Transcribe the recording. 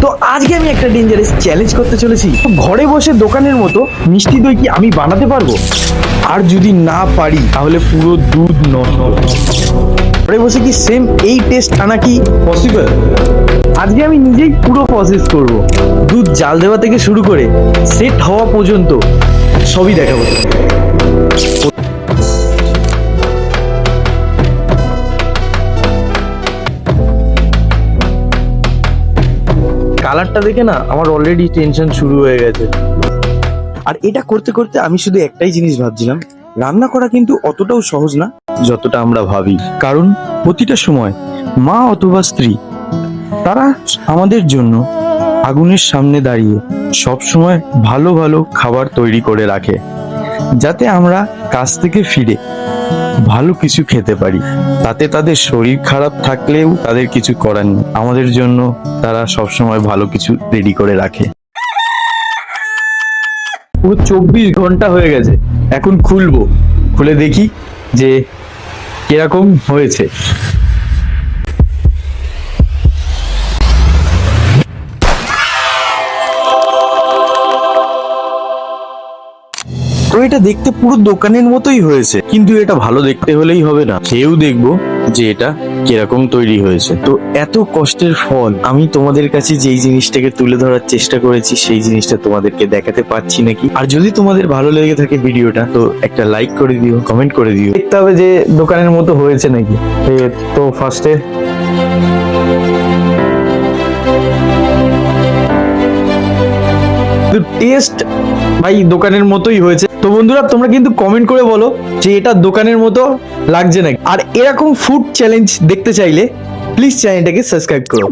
তো আজকে আমি একটা ডেঞ্জারাস চ্যালেঞ্জ করতে চলেছি। ঘরে বসে দোকানের মতো মিষ্টি দই কি আমি বানাতে পারবো? আর যদি না পারি তাহলে পুরো দুধ নষ্ট। ঘরে বসে কি সেম এই টেস্ট আনা কি পসিবল? আজকে আমি নিজেই পুরো প্রসেস করব। দুধ জাল দেওয়া থেকে শুরু করে সেট হওয়া পর্যন্ত সবই দেখাবো। কালারটা দেখে না আমার অলরেডি টেনশন শুরু হয়ে গেছে। আর এটা করতে করতে আমি শুধু একটাই জিনিস ভাবছিলাম, রান্না করা কিন্তু অতটাও সহজ না যতটা আমরা ভাবি। কারণ প্রতিটা সময় মা অথবা স্ত্রী তারা আমাদের জন্য আগুনের সামনে দাঁড়িয়ে সব সময় ভালো ভালো খাবার তৈরি করে রাখে, যাতে আমরা কাজ থেকে ফিরে ভালো কিছু খেতে পারি। তাতে তাদের শরীর খারাপ থাকলেও তাদের কিছু করার নেই, আমাদের জন্য তারা সবসময় ভালো কিছু রেডি করে রাখে। পুরো 24 ঘন্টা হয়ে গেছে, এখন খুলবো, খুলে দেখি যে কিরকম হয়েছে। তো এটা দেখতে পুরো দোকানের মতোই হয়েছে, কিন্তু এটা ভালো দেখতে হলেই হবে না, খেয়েও দেখবো যে এটা কিরকম তৈরি হয়েছে। তো এত কষ্টের ফল আমি তোমাদের কাছে যেই জিনিসটাকে তুলে ধরার চেষ্টা করেছি সেই জিনিসটা তোমাদেরকে দেখাতে পারছি নাকি। আর যদি তোমাদের ভালো লেগে থাকে ভিডিওটা, তো একটা লাইক করে দিও, কমেন্ট করে দিও, দেখতে হবে যে দোকানের মতো হয়েছে নাকি। তো ফার্স্টে টেস্ট ভাই দোকানের মতোই হয়েছে। তো বন্ধুরা তোমরা কিন্তু কমেন্ট করে বলো যে এটা দোকানের মতো লাগছে নাকি। আর এরকম ফুড চ্যালেঞ্জ দেখতে চাইলে প্লিজ চ্যানেলটাকে সাবস্ক্রাইব করো।